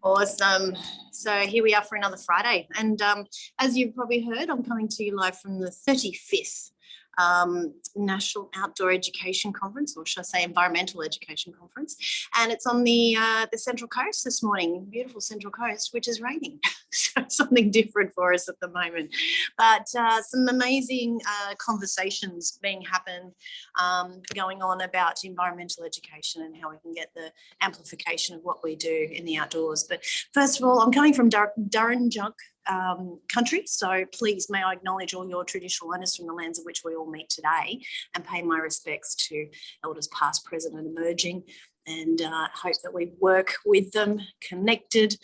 Awesome. So here we are for another Friday. And as you've probably heard, I'm coming to you live from the 35th National Outdoor Education Conference, or should I say Environmental Education Conference. And it's on the Central Coast this morning, beautiful Central Coast, which is raining. So something different for us at the moment. But some amazing conversations going on about environmental education and how we can get the amplification of what we do in the outdoors. But first of all, I'm coming from Durrinjunk country, so please may I acknowledge all your traditional owners from the lands of which we all meet today and pay my respects to elders past, present and emerging, and hope that we work with them connected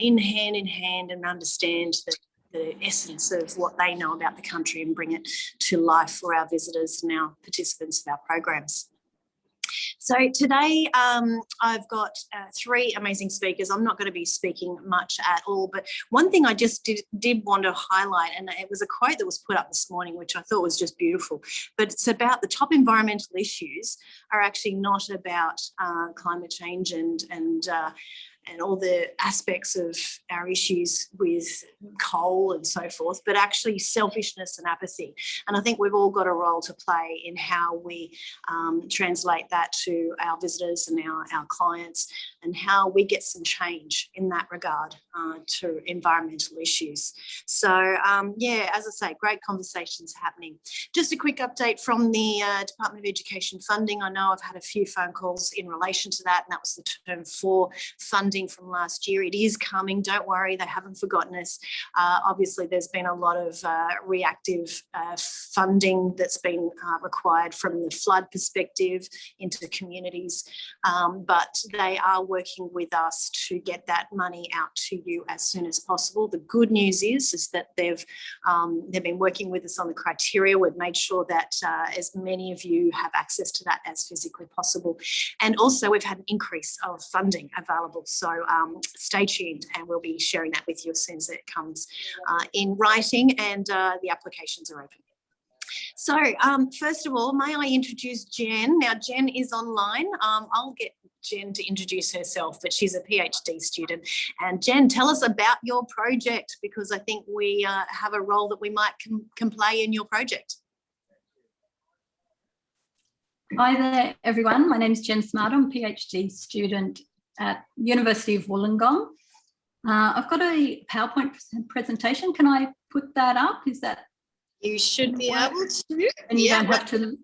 in hand and understand the essence of what they know about the country and bring it to life for our visitors and our participants of our programs. So today I've got three amazing speakers. I'm not going to be speaking much at all, but one thing I just did want to highlight, and it was a quote that was put up this morning, which I thought was just beautiful, but it's about the top environmental issues are actually not about climate change and all the aspects of our issues with coal and so forth, but actually selfishness and apathy. And I think we've all got a role to play in how we translate that to our visitors and our clients, and how we get some change in that regard to environmental issues. So yeah, as I say, great conversations happening. Just a quick update from the Department of Education funding. I know I've had a few phone calls in relation to that, and that was the term 4 funding from last year. It is coming, don't worry, they haven't forgotten us. Obviously there's been a lot of reactive funding that's been required from the flood perspective into the communities, but they are working with us to get that money out to you as soon as possible. The good news is that they've been working with us on the criteria. We've made sure that as many of you have access to that as physically possible, and also we've had an increase of funding available. So stay tuned, and we'll be sharing that with you as soon as it comes in writing, and the applications are open. So first of all, may I introduce Jen? Now, Jen is online. I'll get Jen to introduce herself, but she's a PhD student. And Jen, tell us about your project, because I think we have a role that we might can play in your project. Hi there, everyone. My name is Jen Smart. I'm a PhD student at University of Wollongong. I've got a PowerPoint presentation. Can I put that up? Is that? You should be able to. And you don't have to,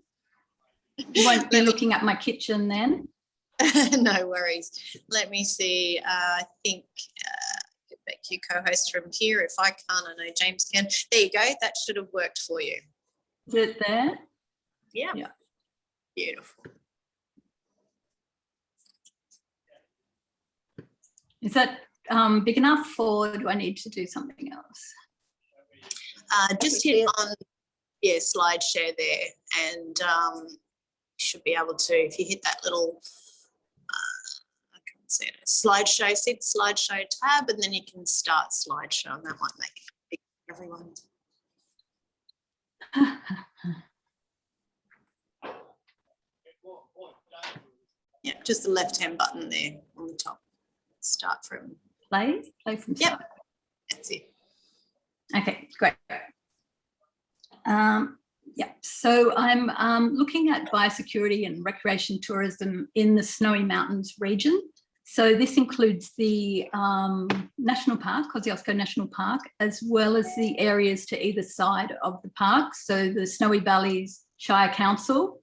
you won't be looking at my kitchen then? No worries. Let me see. I think get back to your co-host from here. If I can't, I know James can. There you go. That should have worked for you. Is it there? Yeah. Yeah. Beautiful. Is that big enough, or do I need to do something else? Just hit on, yeah, slide share there, and you should be able to, if you hit that little, I can't see it, slideshow, see the slideshow tab, and then you can start slideshow, and that might make it big for everyone. Yeah, just the left-hand button there on the top. Start from play from start. Yep, that's it. Okay, great. Yeah, so I'm looking at biosecurity and recreation tourism in the Snowy Mountains region. So this includes the National Park, Kosciuszko National Park, as well as the areas to either side of the park. So the Snowy Valleys Shire Council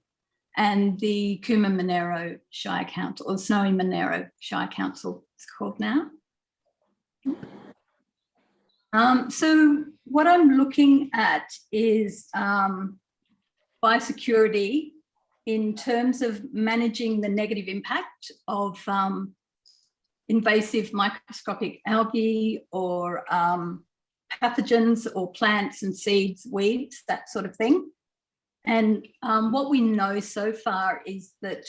and the Cooma Monaro Shire Council, or Snowy Monaro Shire Council it's called now. So what I'm looking at is biosecurity in terms of managing the negative impact of invasive microscopic algae or pathogens or plants and seeds, weeds, that sort of thing. And what we know so far is that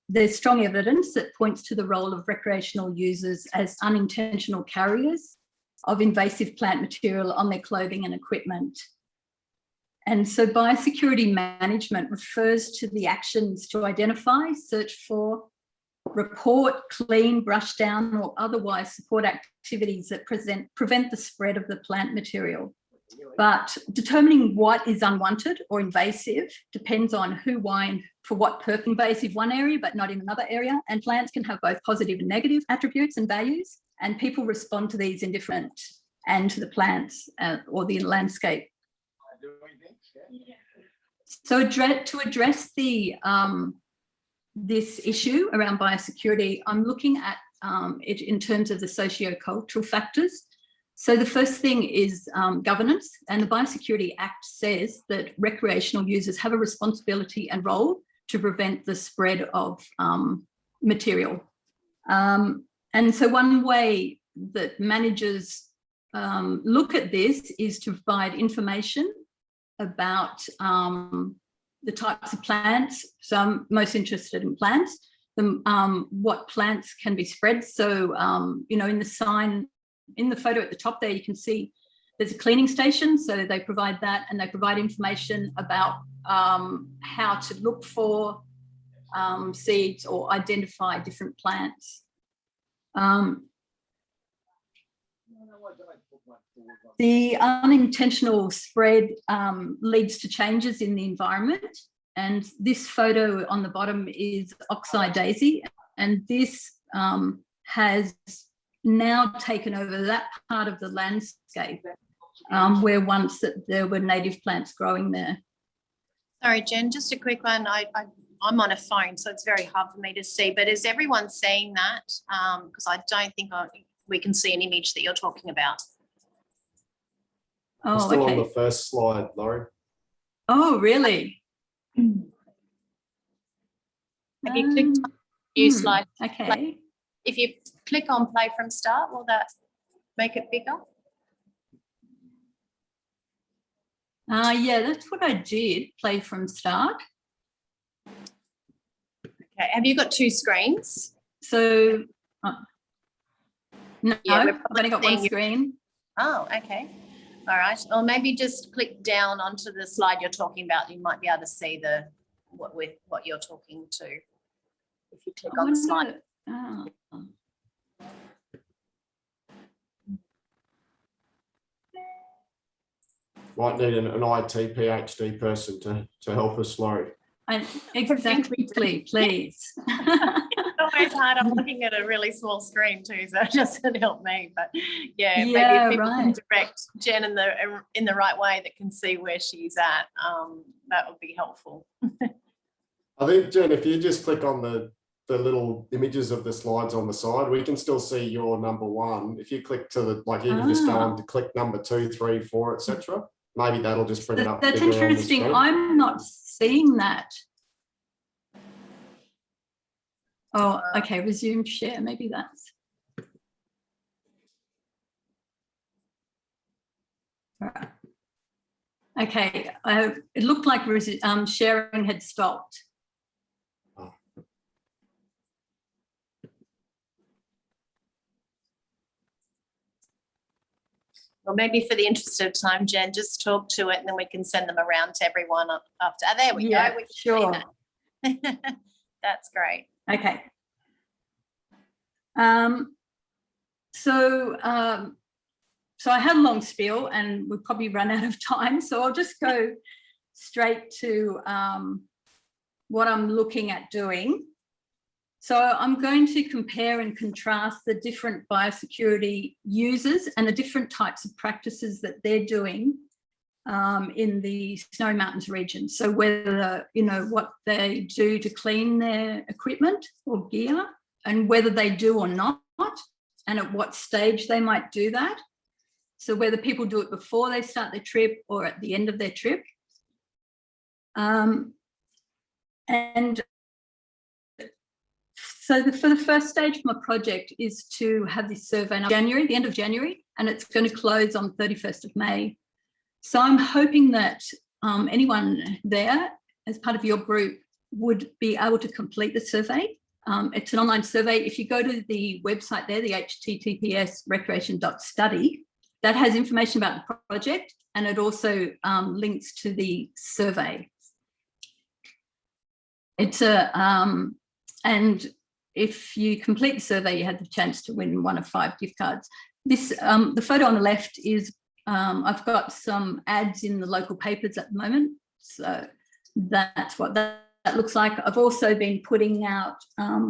there's strong evidence that points to the role of recreational users as unintentional carriers of invasive plant material on their clothing and equipment. And so biosecurity management refers to the actions to identify, search for, report, clean, brush down, or otherwise support activities that prevent the spread of the plant material. But determining what is unwanted or invasive depends on who, why, and for what purpose. Invasive one area, but not in another area. And plants can have both positive and negative attributes and values. And people respond to these in different, and to the plants or the landscape. So to address the this issue around biosecurity, I'm looking at it in terms of the socio-cultural factors. So the first thing is governance, and the Biosecurity Act says that recreational users have a responsibility and role to prevent the spread of material. And so one way that managers look at this is to provide information about the types of plants. So I'm most interested in plants, what plants can be spread. So, you know, in the sign, in the photo at the top there, you can see there's a cleaning station. So they provide that, and they provide information about how to look for seeds or identify different plants. The unintentional spread leads to changes in the environment. And this photo on the bottom is oxeye daisy. And this has now taken over that part of the landscape where once there were native plants growing there. Sorry, Jen, just a quick one. I'm on a phone, so it's very hard for me to see, but is everyone seeing that? Because I don't think we can see an image that you're talking about. I'm Oh, still okay. on the first slide, Laurie. Oh, really? Have you clicked on new slide? Okay. If you click on play from start, will that make it bigger? Yeah, that's what I did, play from start. Okay, have you got two screens? So, no, Yeah, we're I've only got one seeing you. screen. Oh, okay. All right. Or maybe just click down onto the slide you're talking about. You might be able to see what you're talking to. If you click on the slide. Oh. Might need an IT PhD person to help us, Laurie. Exactly, please. It's always hard. I'm looking at a really small screen too, so it doesn't help me. But yeah, maybe if people can direct Jen in the right way that can see where she's at, that would be helpful. I think, Jen, if you just click on the little images of the slides on the side, we can still see your number one. If you click to the, like, you can just go on to click number 2, 3, 4, etc. Maybe that'll just bring it up. That's interesting. I'm not seeing that. Oh, okay. Resume share. Maybe that's. All right. Okay. It looked like sharing had stopped. Well, maybe for the interest of time, Jen, just talk to it and then we can send them around to everyone after. There we go. We sure. That. That's great. Okay. So I had a long spiel and we'll probably run out of time. So I'll just go straight to what I'm looking at doing. So I'm going to compare and contrast the different biosecurity users and the different types of practices that they're doing in the Snowy Mountains region. So whether, you know, what they do to clean their equipment or gear, and whether they do or not, and at what stage they might do that. So whether people do it before they start their trip or at the end of their trip. And so for the first stage of my project is to have this survey in January, the end of January, and it's going to close on 31st of May. So I'm hoping that anyone there as part of your group would be able to complete the survey. It's an online survey. If you go to the website there, the https://recreation.study, that has information about the project, and it also links to the survey. It's a, and if you complete the survey, you had the chance to win one of 5 gift cards. This, the photo on the left is, I've got some ads in the local papers at the moment. So that's what that looks like. I've also been putting out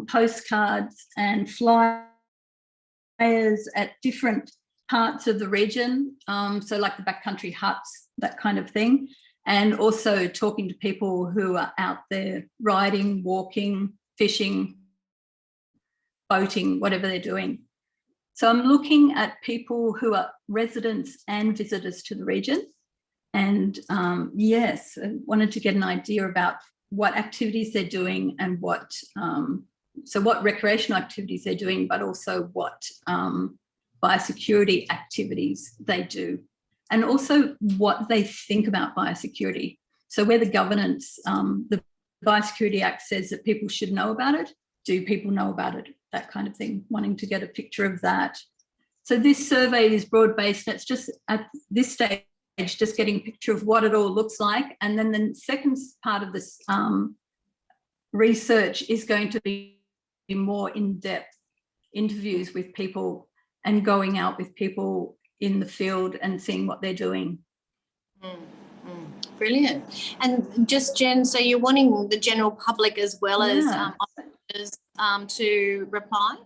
postcards and flyers at different parts of the region. So like the backcountry huts, that kind of thing. And also talking to people who are out there riding, walking, fishing, boating, whatever they're doing. So I'm looking at people who are residents and visitors to the region. And yes, I wanted to get an idea about what activities they're doing and what, so what recreational activities they're doing, but also what biosecurity activities they do. And also what they think about biosecurity. So where the governance, the Biosecurity Act says that people should know about it, do people know about it? That kind of thing, wanting to get a picture of that. So this survey is broad-based. It's just at this stage, just getting a picture of what it all looks like. And then the second part of this research is going to be more in-depth interviews with people and going out with people in the field and seeing what they're doing. Brilliant. And just Jen, so you're wanting the general public as well as officers to reply?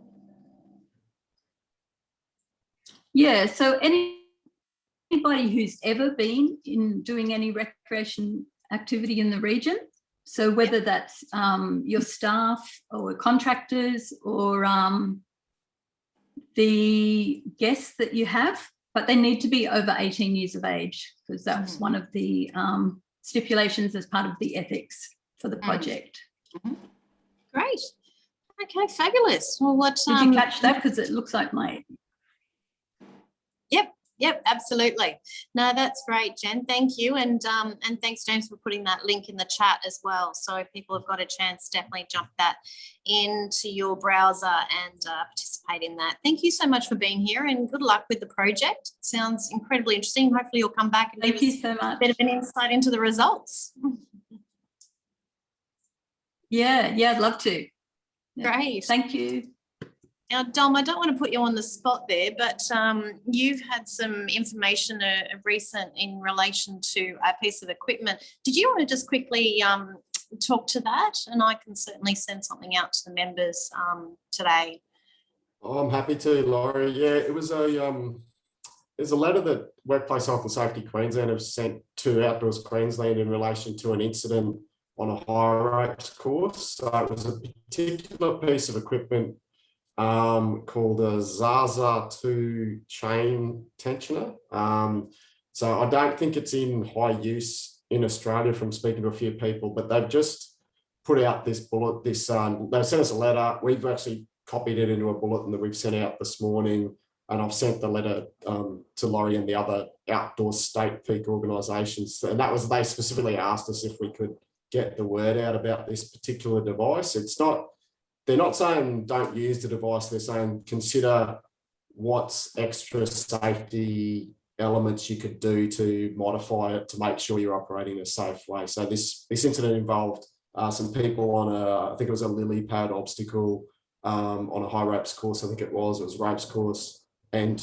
Yeah, so anybody who's ever been in doing any recreation activity in the region, so whether that's your staff or contractors or the guests that you have, but they need to be over 18 years of age, because that's one of the stipulations as part of the ethics for the project. Great. Okay, fabulous. Well, what did you catch that? Because it looks like my... Yep, absolutely. No, that's great, Jen. Thank you. And thanks, James, for putting that link in the chat as well. So if people have got a chance, definitely jump that into your browser and participate in that. Thank you so much for being here and good luck with the project. It sounds incredibly interesting. Hopefully you'll come back and give us a bit of an insight into the results. Yeah, I'd love to. Great. Thank you. Now, Dom, I don't want to put you on the spot there, but you've had some information recent in relation to a piece of equipment. Did you want to just quickly talk to that? And I can certainly send something out to the members today. Oh, I'm happy to, Laurie. Yeah, it was there's a letter that Workplace Health and Safety Queensland have sent to Outdoors Queensland in relation to an incident on a high ropes course. So it was a particular piece of equipment called a Zaza 2 chain tensioner. So I don't think it's in high use in Australia from speaking to a few people, but they've just put out this bullet, they've sent us a letter. We've actually copied it into a bulletin that we've sent out this morning, and I've sent the letter to Laurie and the other outdoor state peak organisations. And that was, they specifically asked us if we could get the word out about this particular device. It's not, they're not saying don't use the device, they're saying consider what's extra safety elements you could do to modify it to make sure you're operating in a safe way. So this incident involved some people on I think it was a lily pad obstacle on a high ropes course, I think it was ropes course, and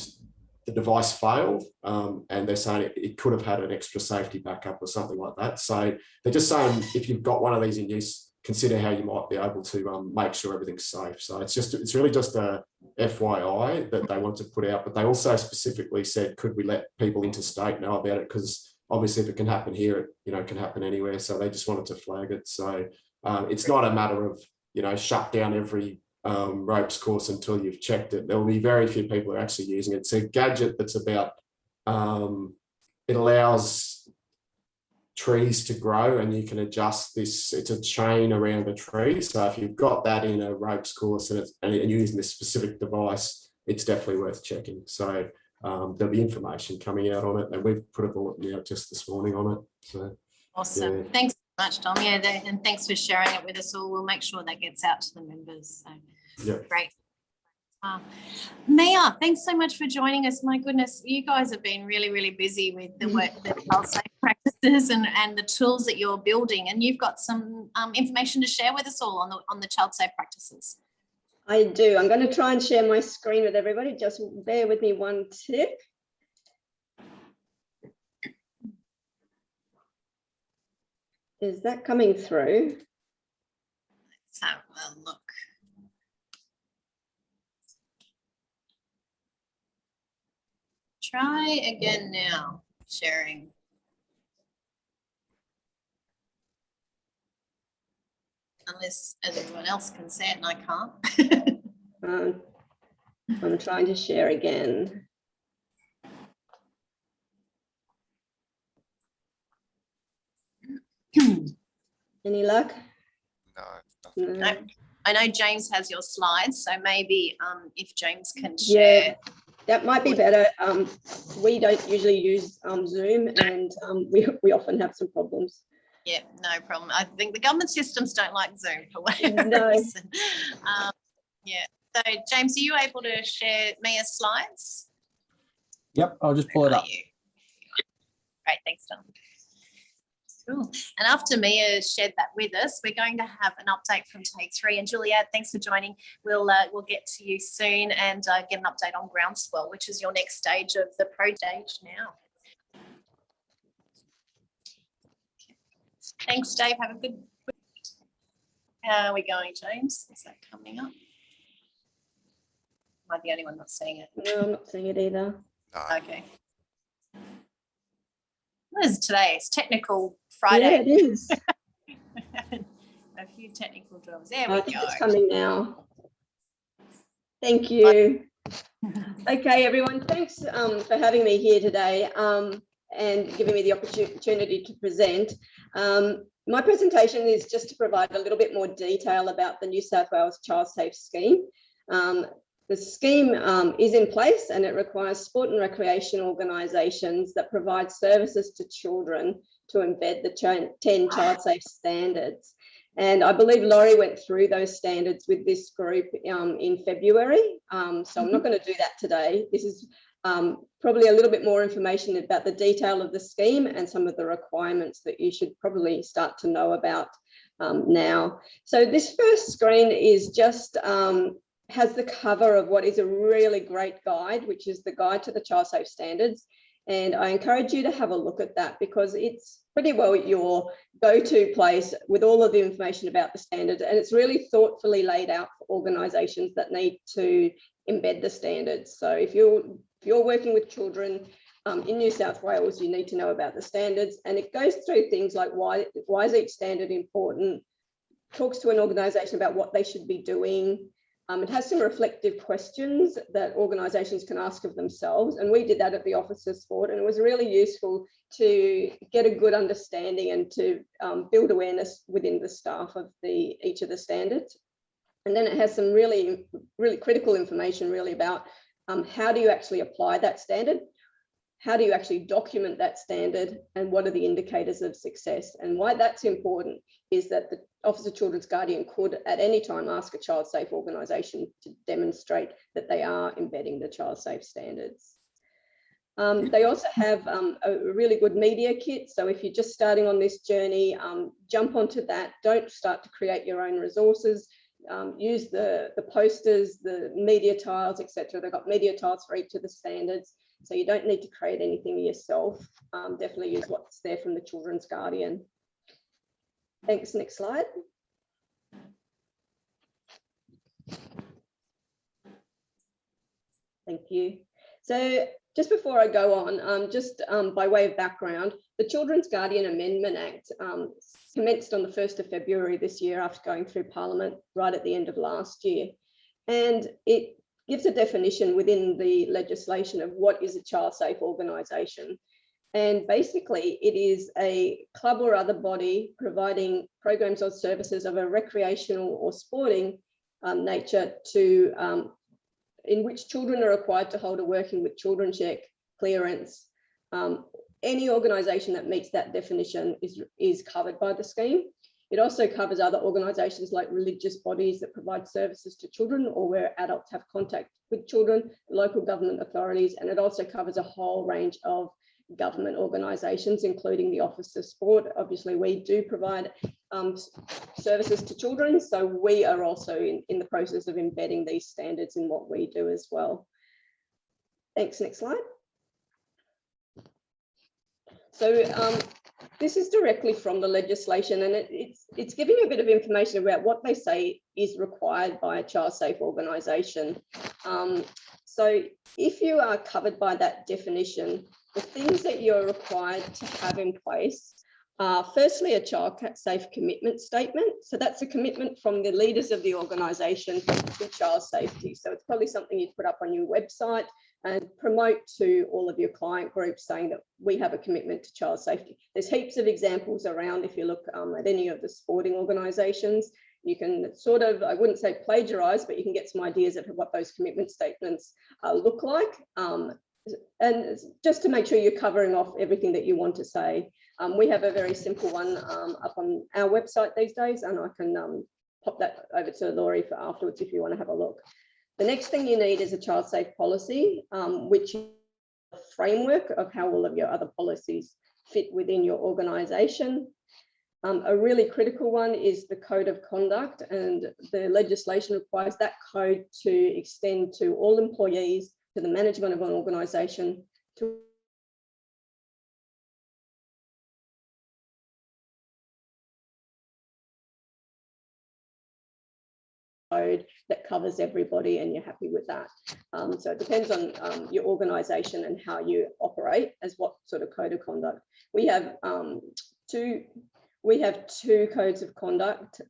the device failed, and they're saying it could have had an extra safety backup or something like that. So they're just saying if you've got one of these in use, consider how you might be able to make sure everything's safe. So it's really just a FYI that they want to put out, but they also specifically said, could we let people interstate know about it? Because obviously if it can happen here, it can happen anywhere. So they just wanted to flag it. So it's not a matter of, shut down every ropes course until you've checked it. There will be very few people who are actually using it. It's a gadget that's about, it allows trees to grow, and you can adjust this. It's a chain around a tree. So if you've got that in a ropes course and you're using this specific device, it's definitely worth checking. So there'll be information coming out on it, and we've put a bulletin out just this morning on it. So awesome. Yeah. Thanks so much, Dom. Yeah, and thanks for sharing it with us all. We'll make sure that gets out to the members. So yeah, great. Mia, thanks so much for joining us. My goodness, you guys have been really, really busy with the work, the child safe practices and the tools that you're building, and you've got some information to share with us all on the child safe practices. I do. I'm going to try and share my screen with everybody. Just bear with me one tick. Is that coming through? Let's have a look. Try again now, sharing. Unless everyone else can see it and I can't. I'm trying to share again. Any luck? No. No. I know James has your slides, so maybe if James can share. Yeah, that might be better. We don't usually use Zoom, and we often have some problems. Yeah, no problem. I think the government systems don't like Zoom for whatever No. reason. Yeah. So James, are you able to share Mia's slides? Yep, I'll just pull it Are up. you? Great, thanks, Don. Cool. And after Mia shared that with us, we're going to have an update from Take 3. And Juliet, thanks for joining. We'll get to you soon and get an update on Groundswell, which is your next stage of the pro stage now. Thanks, Dave. Have a good week. How are we going, James? Is that coming up? Am I the only one not seeing it? No, I'm not seeing it either. No. Okay. What is today? It's Technical Yeah, Friday. it is. A few technical drawings. There I we think go. it's coming now. Thank you. Okay, everyone, thanks for having me here today and giving me the opportunity to present. My presentation is just to provide a little bit more detail about the New South Wales Child Safe Scheme. The scheme is in place and it requires sport and recreation organisations that provide services to children to embed the 10 child safe standards. And I believe Laurie went through those standards with this group in February. So I'm not going to do that today. This is probably a little bit more information about the detail of the scheme and some of the requirements that you should probably start to know about now. So this first screen is just has the cover of what is a really great guide, which is the Guide to the Child Safe Standards. And I encourage you to have a look at that because it's pretty well your go-to place with all of the information about the standards. And it's really thoughtfully laid out for organisations that need to embed the standards. So if you're working with children in New South Wales, you need to know about the standards. And it goes through things like why is each standard important, talks to an organisation about what they should be doing. It has some reflective questions that organisations can ask of themselves. And we did that at the Office of Sport. And it was really useful to get a good understanding and to build awareness within the staff of each of the standards. And then it has some really, really critical information really about how do you actually apply that standard? How do you actually document that standard? And what are the indicators of success? And why that's important is that the Office of Children's Guardian could at any time ask a child safe organisation to demonstrate that they are embedding the child safe standards. They also have a really good media kit. So if you're just starting on this journey, jump onto that. Don't start to create your own resources. Use the posters, the media tiles, etc. They've got media tiles for each of the standards. So you don't need to create anything yourself. Definitely use what's there from the Children's Guardian. Thanks. Next slide. Thank you. So just before I go on, just by way of background, the Children's Guardian Amendment Act commenced on the 1st of February this year after going through Parliament right at the end of last year. And it gives a definition within the legislation of what is a child safe organisation. And basically it is a club or other body providing programs or services of a recreational or sporting nature to in which children are required to hold a working with children check clearance. Any organisation that meets that definition is covered by the scheme. It also covers other organisations like religious bodies that provide services to children or where adults have contact with children, local government authorities, and it also covers a whole range of government organisations, including the Office of Sport. Obviously, we do provide services to children. So we are also in the process of embedding these standards in what we do as well. Thanks, next slide. So this is directly from the legislation, and it's giving a bit of information about what they say is required by a child safe organisation. So if you are covered by that definition, the things that you're required to have in place are firstly a child safe commitment statement. So that's a commitment from the leaders of the organisation to child safety. So it's probably something you'd put up on your website and promote to all of your client groups, saying that we have a commitment to child safety. There's heaps of examples around. If you look at any of the sporting organisations, you can sort of, I wouldn't say plagiarise, but you can get some ideas of what those commitment statements look like. And just to make sure you're covering off everything that you want to say. We have a very simple one up on our website these days, and I can pop that over to Laurie for afterwards if you want to have a look. The next thing you need is a child safe policy, which is a framework of how all of your other policies fit within your organisation. A really critical one is the code of conduct, and the legislation requires that code to extend to all employees, to the management of an organisation, to code that covers everybody, and you're happy with that. So it depends on your organisation and how you operate as what sort of code of conduct. We have two codes of conduct.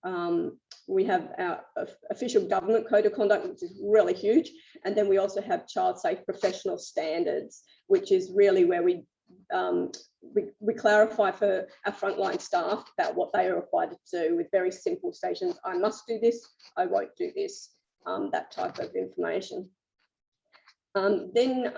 We have our official government code of conduct, which is really huge. And then we also have child safe professional standards, which is really where we clarify for our frontline staff about what they are required to do, with very simple stations. I must do this, I won't do this, that type of information. Then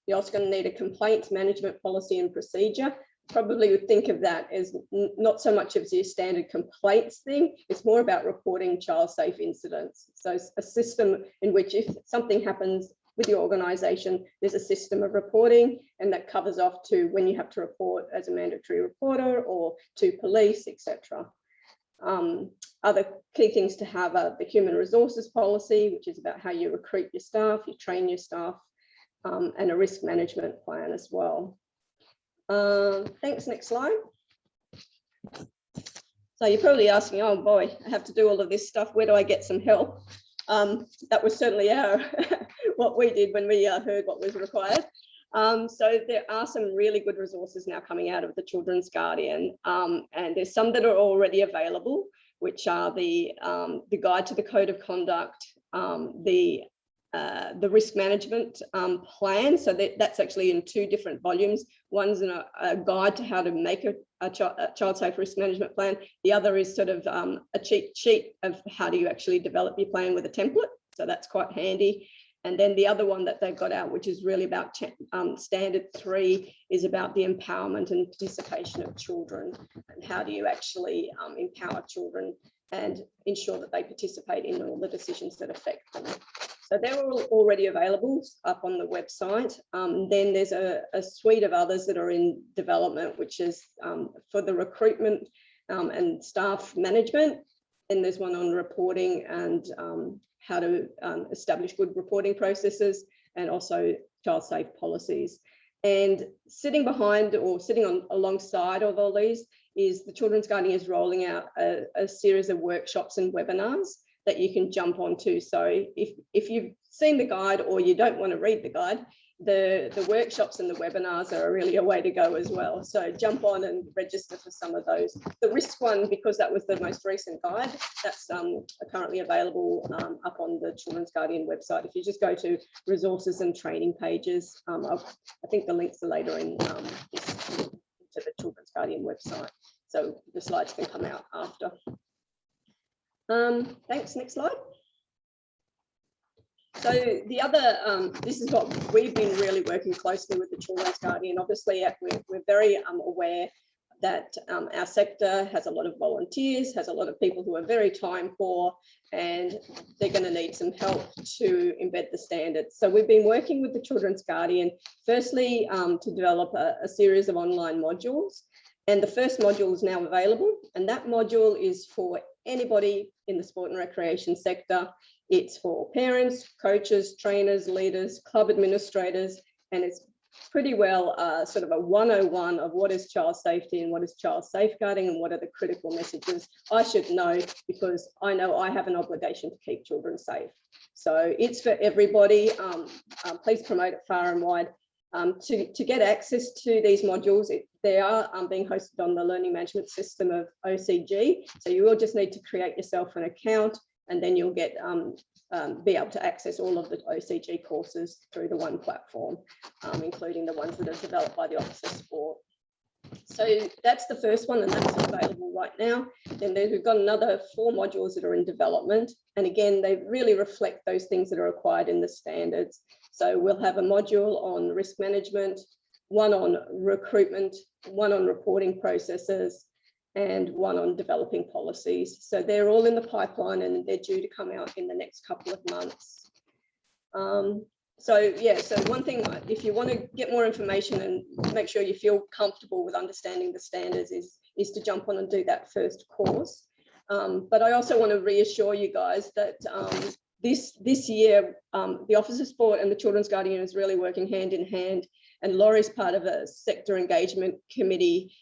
you're also going to need a complaints management policy and procedure. Probably would think of that as not so much as your standard complaints thing, it's more about reporting child safe incidents. So a system in which if something happens with your organisation, there's a system of reporting, and that covers off to when you have to report as a mandatory reporter or to police, etc. Other key things to have are the human resources policy, which is about how you recruit your staff, you train your staff, and a risk management plan as well. Thanks, next slide. So you're probably asking, oh boy, I have to do all of this stuff, where do I get some help? That was certainly what we did when we heard what was required. So there are some really good resources now coming out of the Children's Guardian, and there's some that are already available, which are the guide to the code of conduct, the risk management plan. So that's actually in 2 different volumes. One's in a guide to how to make a child safe risk management plan. The other is sort of a cheat sheet of how do you actually develop your plan with a template. So that's quite handy. And then the other one that they've got out, which is really about standard 3, is about the empowerment and participation of children, and how do you actually empower children and ensure that they participate in all the decisions that affect them. So they're all already available up on the website. Then there's a suite of others that are in development, which is for the recruitment and staff management. And there's one on reporting and how to establish good reporting processes, and also child safe policies. And sitting behind or sitting alongside of all these is the Children's Guardian is rolling out a series of workshops and webinars that you can jump onto. So if you've seen the guide or you don't want to read the guide, the workshops and the webinars are really a way to go as well. So jump on and register for some of those. The risk one, because that was the most recent guide, that's currently available up on the Children's Guardian website. If you just go to resources and training pages, I think the links are later in to the Children's Guardian website. So the slides can come out after. Thanks, next slide. So the other, this is what we've been really working closely with the Children's Guardian. Obviously, we're very aware that our sector has a lot of volunteers, has a lot of people who are very time poor, and they're going to need some help to embed the standards. So we've been working with the Children's Guardian, firstly, to develop a series of online modules. And the first module is now available, and that module is for anybody in the sport and recreation sector. It's for parents, coaches, trainers, leaders, club administrators, and it's pretty well sort of a 101 of what is child safety and what is child safeguarding and what are the critical messages I should know, because I know I have an obligation to keep children safe. So it's for everybody. Please promote it far and wide. To get access to these modules, they are being hosted on the learning management system of OCG. So you will just need to create yourself an account, and then you'll get be able to access all of the OCG courses through the one platform, including the ones that are developed by the Office of Sport. So that's the first one, and that's available right now. Then we've got another 4 modules that are in development. And again, they really reflect those things that are required in the standards. So we'll have a module on risk management, one on recruitment, one on reporting processes, and one on developing policies. So they're all in the pipeline and they're due to come out in the next couple of months. So one thing, if you want to get more information and make sure you feel comfortable with understanding the standards, is to jump on and do that first course. But I also want to reassure you guys that this year, the Office of Sport and the Children's Guardian is really working hand in hand, and Laurie's part of a sector engagement committee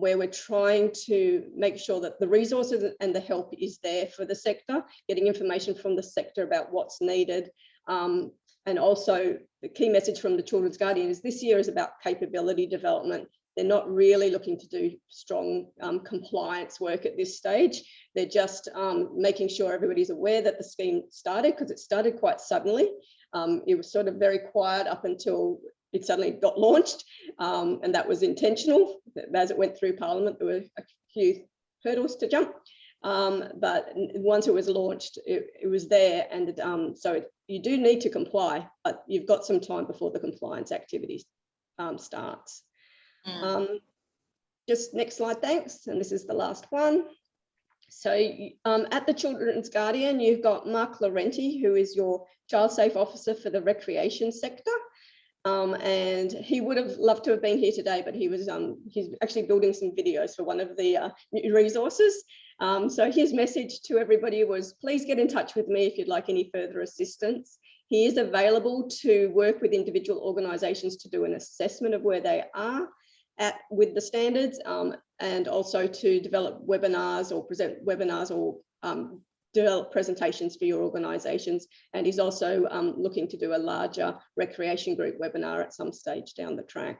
where we're trying to make sure that the resources and the help is there for the sector, getting information from the sector about what's needed. And also the key message from the Children's Guardian is this year is about capability development. They're not really looking to do strong compliance work at this stage. They're just making sure everybody's aware that the scheme started, because it started quite suddenly. It was sort of very quiet up until it suddenly got launched, and that was intentional. As it went through Parliament, there were a few hurdles to jump. But once it was launched, it was there, and so you do need to comply, but you've got some time before the compliance activities starts. Just next slide, thanks. And this is the last one. So at the Children's Guardian, you've got Mark Laurenti, who is your child safe officer for the recreation sector. And he would have loved to have been here today, but he's actually building some videos for one of the new resources. So his message to everybody was, please get in touch with me if you'd like any further assistance. He is available to work with individual organisations to do an assessment of where they are at with the standards, and also to develop webinars or present webinars or develop presentations for your organisations. And he's also looking to do a larger recreation group webinar at some stage down the track.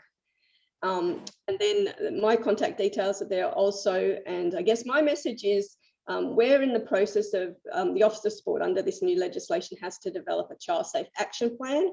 And then my contact details are there also. And I guess my message is we're in the process of the Office of Sport under this new legislation has to develop a child safe action plan.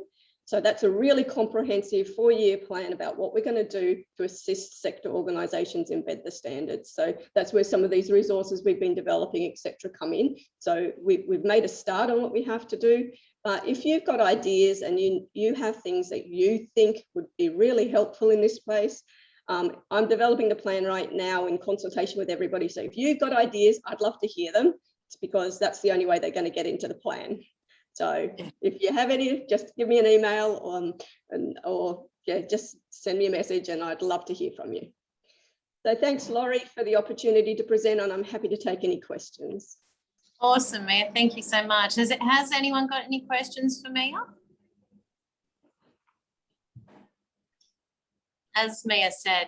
So that's a really comprehensive 4-year plan about what we're going to do to assist sector organisations embed the standards. So that's where some of these resources we've been developing, etc., come in. So we've made a start on what we have to do. But if you've got ideas and you have things that you think would be really helpful in this place, I'm developing the plan right now in consultation with everybody. So if you've got ideas, I'd love to hear them, because that's the only way they're going to get into the plan. So if you have any, just give me an email or just send me a message, and I'd love to hear from you. So thanks, Laurie, for the opportunity to present, and I'm happy to take any questions. Awesome, Mia. Thank you so much. Has anyone got any questions for Mia? As Mia said,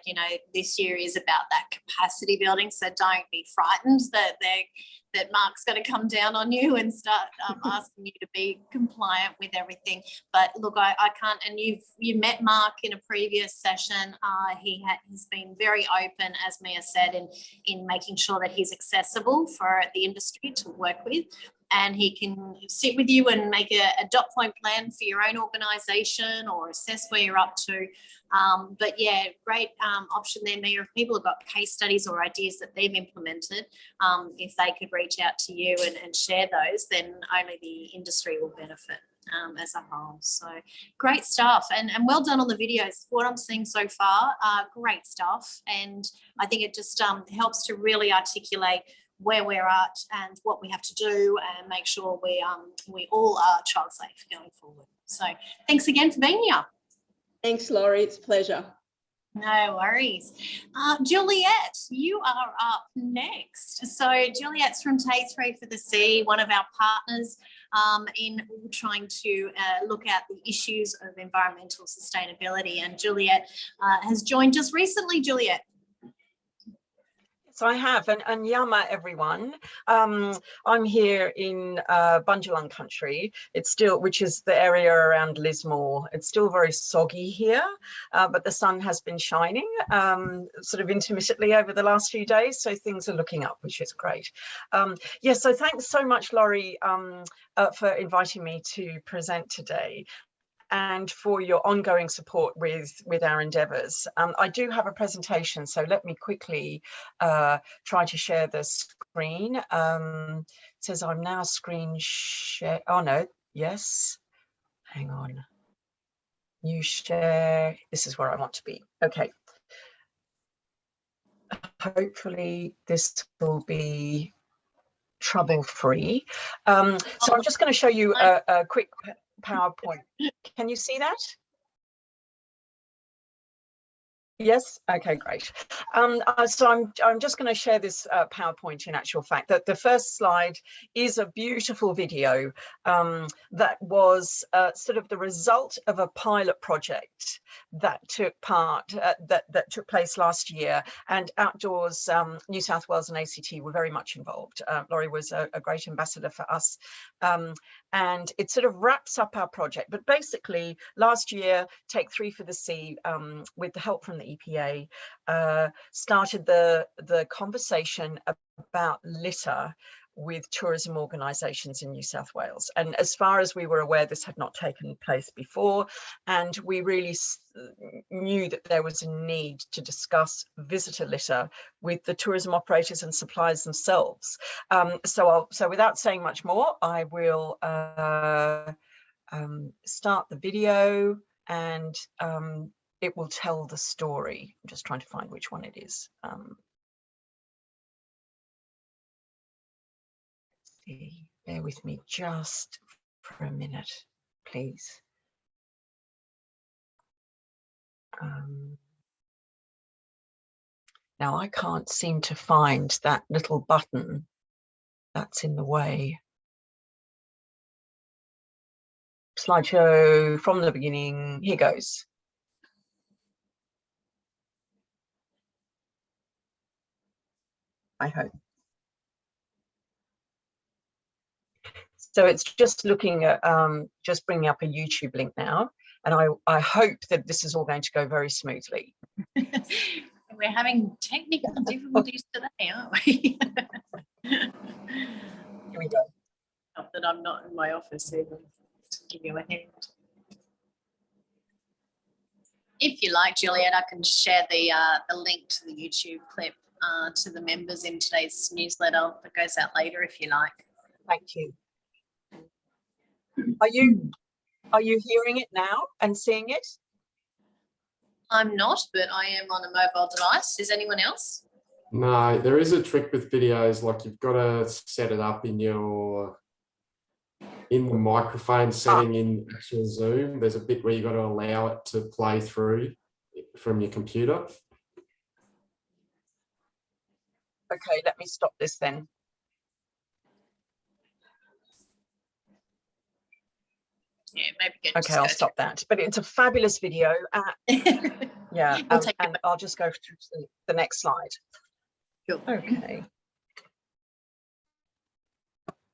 this year is about that capacity building, so don't be frightened that Mark's going to come down on you and start asking you to be compliant with everything. But look, I can't, and you met Mark in a previous session. He's been very open, as Mia said, in making sure that he's accessible for the industry to work with. And he can sit with you and make a dot point plan for your own organisation or assess where you're up to. But yeah, great option there, Mia. If people have got case studies or ideas that they've implemented, if they could reach out to you and share those, then only the industry will benefit as a whole. So great stuff, and well done on the videos. What I'm seeing so far, great stuff. And I think it just helps to really articulate where we're at and what we have to do, and make sure we all are child safe going forward. So thanks again for being here. Thanks, Laurie. It's a pleasure. No worries. Juliet, you are up next. So Juliet's from Take 3 for the Sea, one of our partners in trying to look at the issues of environmental sustainability. And Juliet has joined just recently, Juliet. So I have, and Yama everyone. I'm here in Bundjalung country. It's still, which is the area around Lismore. It's still very soggy here, but the sun has been shining sort of intermittently over the last few days. So things are looking up, which is great. Yeah, so thanks so much, Laurie, for inviting me to present today, and for your ongoing support with our endeavours. I do have a presentation, so let me quickly try to share the screen. It says I'm now screen share. Oh no, yes, hang on. New share, this is where I want to be. Okay. Hopefully this will be trouble-free. So I'm just going to show you a quick PowerPoint. Can you see that? Yes. Okay, great. So I'm just going to share this PowerPoint. In actual fact, that the first slide is a beautiful video that was sort of the result of a pilot project that took place last year, and Outdoors New South Wales and ACT were very much involved. Laurie was a great ambassador for us, and it sort of wraps up our project. But basically, last year, Take 3 for the Sea, with the help from the EPA, started the conversation about litter with tourism organisations in New South Wales. And as far as we were aware, this had not taken place before, and we really knew that there was a need to discuss visitor litter with the tourism operators and suppliers themselves. So without saying much more, I will start the video, and it will tell the story. I'm just trying to find which one it is. Bear with me just for a minute, please. Now I can't seem to find that little button that's in the way. Slideshow from the beginning, here goes. I hope. So it's just looking at, just bringing up a YouTube link now. And I hope that this is all going to go very smoothly. We're having technical difficulties today, aren't we? Here we go. Not that I'm not in my office even, to give you a hint. If you like, Juliet, I can share the link to the YouTube clip to the members in today's newsletter that goes out later if you like. Thank you. Are you hearing it now and seeing it? I'm not, but I am on a mobile device. Is anyone else? No, there is a trick with videos, like you've got to set it up in the microphone setting in actual Zoom. There's a bit where you've got to allow it to play through from your computer. Okay, let me stop this then. Yeah, maybe good. Okay, I'll stop that. But it's a fabulous video. Yeah, and I'll just go through to the next slide. Cool. Okay.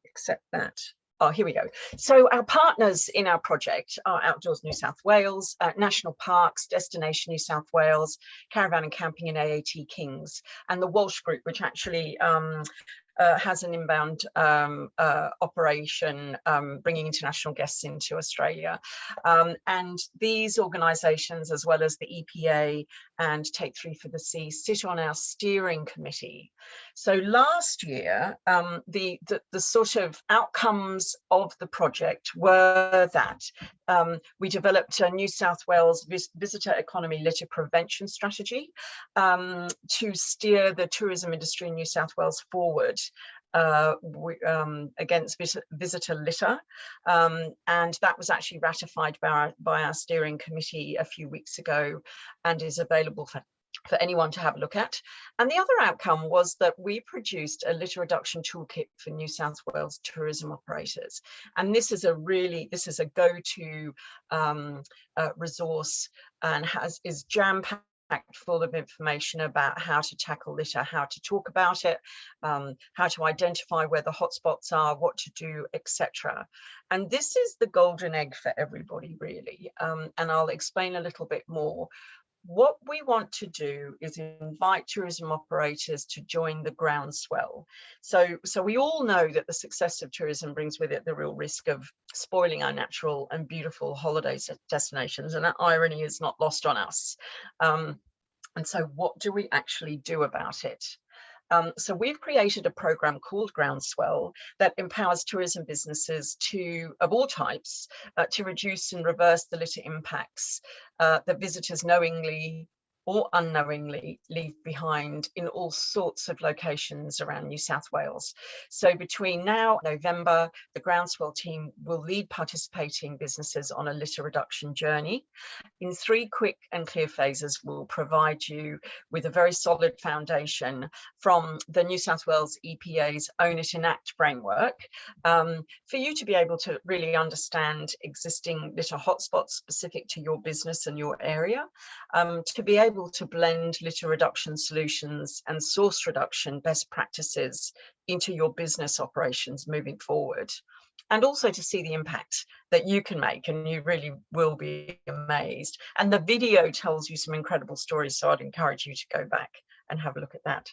Accept that. Oh, here we go. So our partners in our project are Outdoors New South Wales, National Parks, Destination New South Wales, Caravan and Camping in AAT Kings, and the Walsh Group, which actually has an inbound operation bringing international guests into Australia. And these organisations, as well as the EPA and Take 3 for the Sea, sit on our steering committee. So last year, the sort of outcomes of the project were that we developed a New South Wales visitor economy litter prevention strategy to steer the tourism industry in New South Wales forward against visitor litter, and that was actually ratified by our steering committee a few weeks ago and is available for anyone to have a look at. And the other outcome was that we produced a litter reduction toolkit for New South Wales tourism operators. And this is a go-to resource, and is jam-packed full of information about how to tackle litter, how to talk about it, how to identify where the hotspots are, what to do, etc. And this is the golden egg for everybody, really. And I'll explain a little bit more. What we want to do is invite tourism operators to join the groundswell. So we all know that the success of tourism brings with it the real risk of spoiling our natural and beautiful holiday destinations, and that irony is not lost on us. And so what do we actually do about it? So we've created a program called Groundswell that empowers tourism businesses of all types to reduce and reverse the litter impacts that visitors knowingly or unknowingly leave behind in all sorts of locations around New South Wales. So between now and November, the Groundswell team will lead participating businesses on a litter reduction journey. In 3 quick and clear phases, we'll provide you with a very solid foundation from the New South Wales EPA's Own It Enact framework for you to be able to really understand existing litter hotspots specific to your business and your area, to be able to blend litter reduction solutions and source reduction best practices into your business operations moving forward, and also to see the impact that you can make, and you really will be amazed. And the video tells you some incredible stories, so I'd encourage you to go back and have a look at that.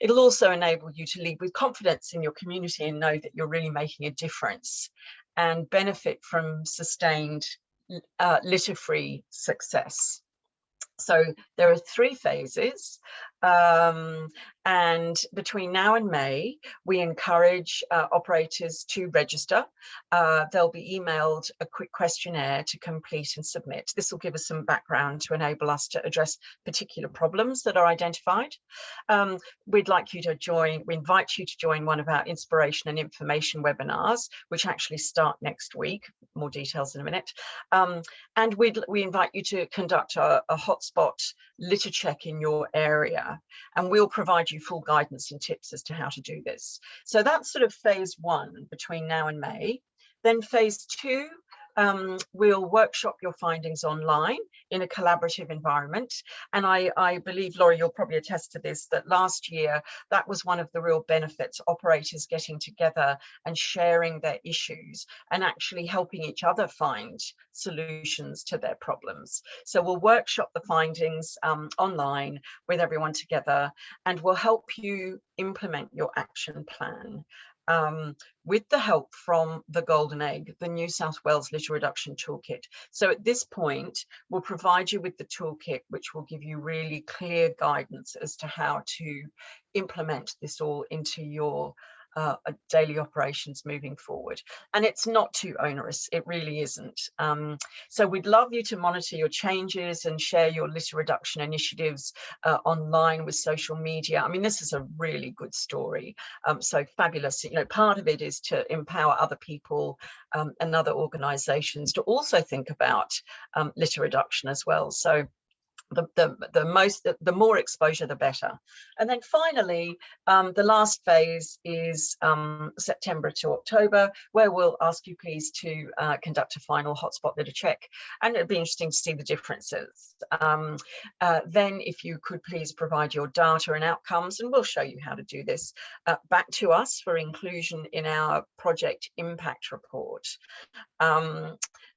It'll also enable you to lead with confidence in your community and know that you're really making a difference and benefit from sustained litter-free success. So there are 3 phases, and between now and May, we encourage operators to register. They'll be emailed a quick questionnaire to complete and submit. This will give us some background to enable us to address particular problems that are identified. We'd like you to join, we invite you to join one of our inspiration and information webinars, which actually start next week. More details in a minute. And we invite you to conduct a hotspot litter check in your area, and we'll provide you full guidance and tips as to how to do this. So that's sort of phase 1 between now and May. Then phase 2, we'll workshop your findings online in a collaborative environment. And I believe, Laurie, you'll probably attest to this, that last year, that was one of the real benefits, operators getting together and sharing their issues and actually helping each other find solutions to their problems. So we'll workshop the findings online with everyone together, and we'll help you implement your action plan. With the help from the Golden Egg, the New South Wales Litter Reduction Toolkit. So at this point, we'll provide you with the toolkit, which will give you really clear guidance as to how to implement this all into your daily operations moving forward. And it's not too onerous, it really isn't. So we'd love you to monitor your changes and share your litter reduction initiatives online with social media. I mean, this is a really good story. So fabulous. You know, part of it is to empower other people and other organizations to also think about litter reduction as well. So the more exposure, the better. And then finally, the last phase is September to October, where we'll ask you please to conduct a final hotspot litter check, and it'd be interesting to see the differences. Then if you could please provide your data and outcomes, and we'll show you how to do this, back to us for inclusion in our project impact report.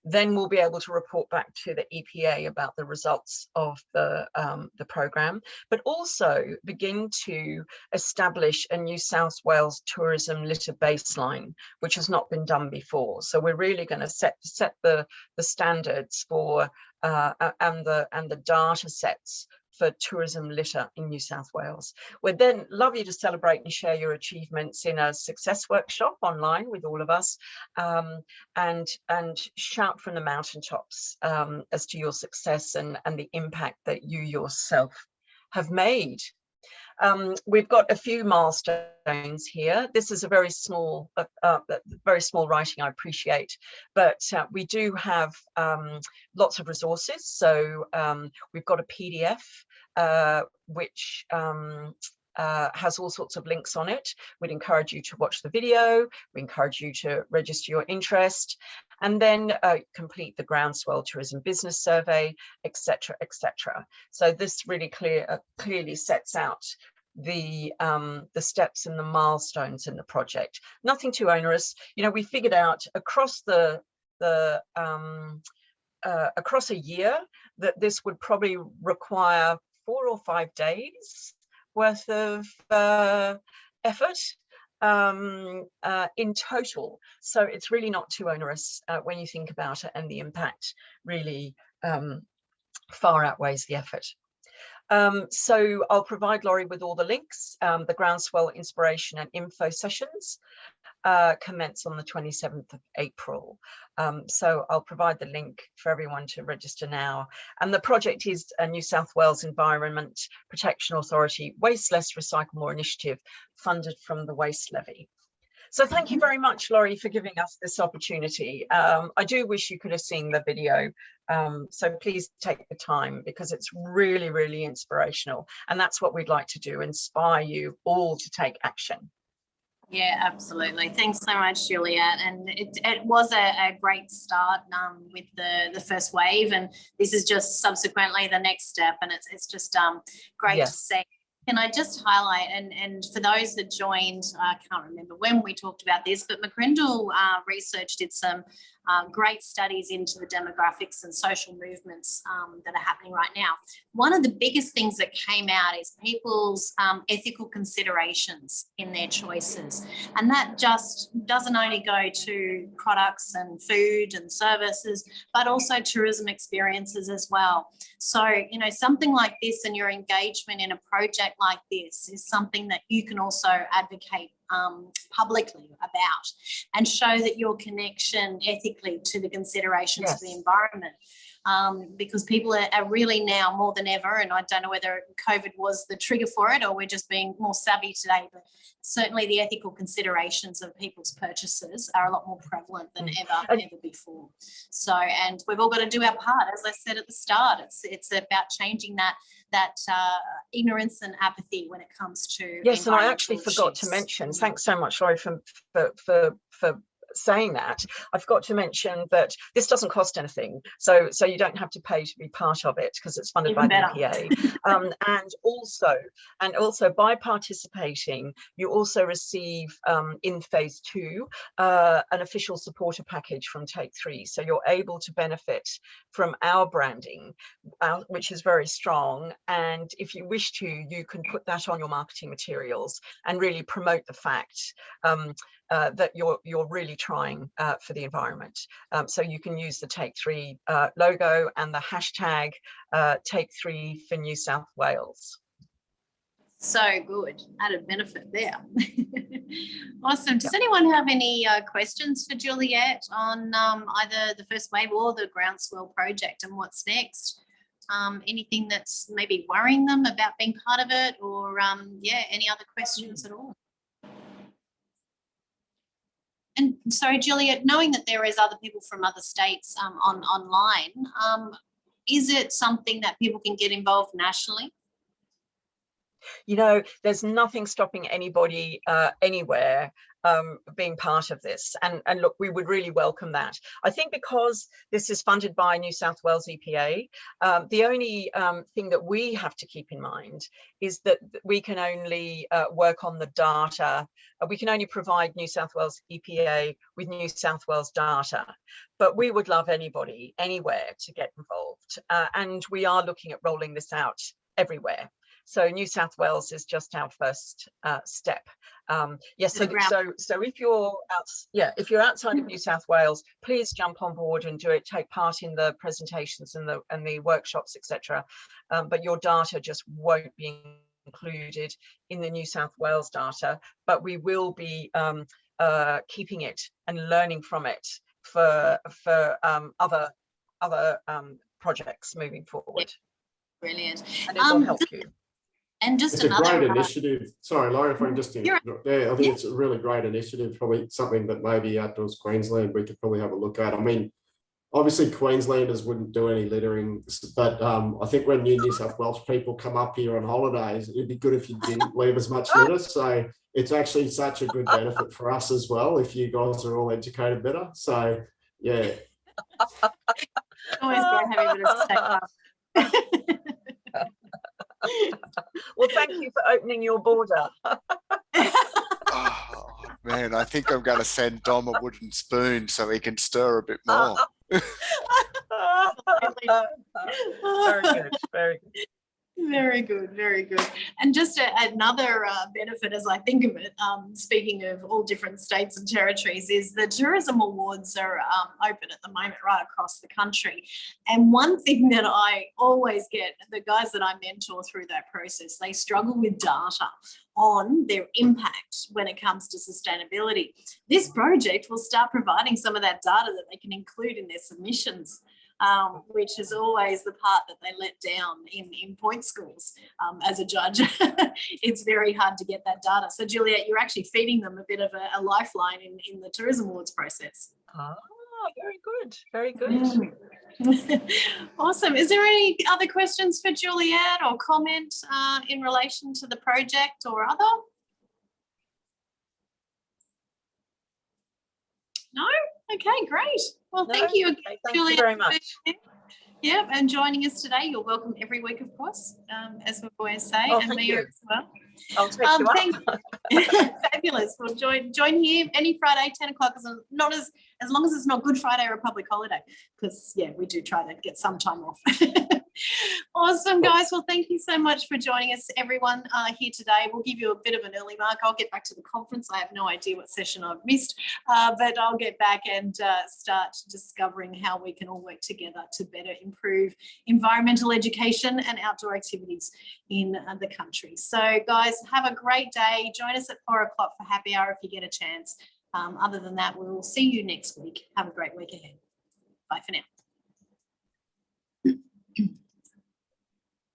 Then we'll be able to report back to the EPA about the results of the program, but also begin to establish a New South Wales tourism litter baseline, which has not been done before. So we're really going to set the standards for and the data sets for tourism litter in New South Wales. We'd then love you to celebrate and share your achievements in a success workshop online with all of us, and shout from the mountaintops as to your success and the impact that you yourself have made. We've got a few milestones here. This is a very small writing, I appreciate, but we do have lots of resources. So we've got a PDF which has all sorts of links on it. We'd encourage you to watch the video. We encourage you to register your interest, and then complete the Groundswell Tourism Business Survey, etc., etc. So this really clearly sets out the steps and the milestones in the project. Nothing too onerous. You know, we figured out across across a year that this would probably require 4 or 5 days worth of effort in total. So it's really not too onerous when you think about it, and the impact really far outweighs the effort. So I'll provide Laurie with all the links. The Groundswell Inspiration and Info sessions commence on the 27th of April. So I'll provide the link for everyone to register now. And the project is a New South Wales Environment Protection Authority Waste Less, Recycle More initiative funded from the Waste Levy. So thank you very much, Laurie, for giving us this opportunity. I do wish you could have seen the video. So please take the time, because it's really, really inspirational. And that's what we'd like to do, inspire you all to take action. Yeah, absolutely. Thanks so much, Juliet. And it was a great start with the first wave, and this is just subsequently the next step, and it's just great to see. Can I just highlight, and for those that joined, I can't remember when we talked about this, but McGrindle Research did some great studies into the demographics and social movements that are happening right now. One of the biggest things that came out is people's ethical considerations in their choices. And that just doesn't only go to products and food and services, but also tourism experiences as well. So, you know, something like this and your engagement in a project like this is something that you can also advocate publicly about, and show that your connection ethically to the considerations of the environment. Because people are really now more than ever, and I don't know whether COVID was the trigger for it or we're just being more savvy today, but certainly the ethical considerations of people's purchases are a lot more prevalent than ever before. So, and we've all got to do our part. As I said at the start, it's about changing that ignorance and apathy when it comes to and I actually forgot to mention, thanks so much, Laurie, for saying that. I forgot to mention that this doesn't cost anything, so you don't have to pay to be part of it, because it's funded by the EPA. and also by participating, you also receive in phase 2 an official supporter package from Take 3, so you're able to benefit from our branding, which is very strong, and if you wish to, you can put that on your marketing materials and really promote the fact that you're really trying for the environment. So you can use the Take 3 logo and the hashtag Take 3 for New South Wales. So good, added benefit there. Awesome. Does anyone have any questions for Juliet on either the first wave or the Groundswell project and what's next? Anything that's maybe worrying them about being part of it, or any other questions at all? And sorry, Juliet, knowing that there is other people from other states online, is it something that people can get involved nationally? You know, there's nothing stopping anybody anywhere being part of this, and look, we would really welcome that. I think because this is funded by New South Wales EPA, the only thing that we have to keep in mind is that we can only work on the data. We can only provide New South Wales EPA with New South Wales data, but we would love anybody anywhere to get involved, and we are looking at rolling this out everywhere. So New South Wales is just our first step. Yes, so if you're outside of New South Wales, please jump on board and do it. Take part in the presentations and the workshops, etc. But your data just won't be included in the New South Wales data. But we will be keeping it and learning from it for other projects moving forward. Brilliant. And it will help you. And just It's a another, great initiative. Sorry, Laurie, if I can just interrupt. Yeah, I think it's a really great initiative, probably something that maybe Outdoors Queensland we could probably have a look at. I mean, obviously Queenslanders wouldn't do any littering, but I think when New South Wales people come up here on holidays, it'd be good if you didn't leave as much litter. So it's actually such a good benefit for us as well if you guys are all educated better. So yeah. always great having a bit of step up. Well, thank you for opening your border. Oh, man, I think I'm going to send Dom a wooden spoon so he can stir a bit more. Very good, very good. Very good, very good. And just another benefit as I think of it, speaking of all different states and territories, is the tourism awards are open at the moment right across the country. And one thing that I always get, the guys that I mentor through that process, they struggle with data on their impact when it comes to sustainability. This project will start providing some of that data that they can include in their submissions. Which is always the part that they let down in point scores as a judge. It's very hard to get that data. So Juliet, you're actually feeding them a bit of a lifeline in the tourism awards process. Ah, very good, very good. Awesome. Is there any other questions for Juliet or comment in relation to the project or other? No? Okay, great. Well, thank you again, Okay, thank Juliet, you very much. Yeah, and joining us today. You're welcome every week, of course, as we always say, Oh, and thank Mia you. as well. I'll take you up. Fabulous. Well, join here any Friday, 10 o'clock, as long as it's not Good Friday or a public holiday, because yeah, we do try to get some time off. Awesome, guys. Well, thank you so much for joining us, everyone, here today. We'll give you a bit of an early mark. I'll get back to the conference. I have no idea what session I've missed, but I'll get back and start discovering how we can all work together to better improve environmental education and outdoor activities in the country. So, guys, have a great day. Join us at 4 o'clock for happy hour if you get a chance. Other than that, we will see you next week. Have a great week ahead. Bye for now.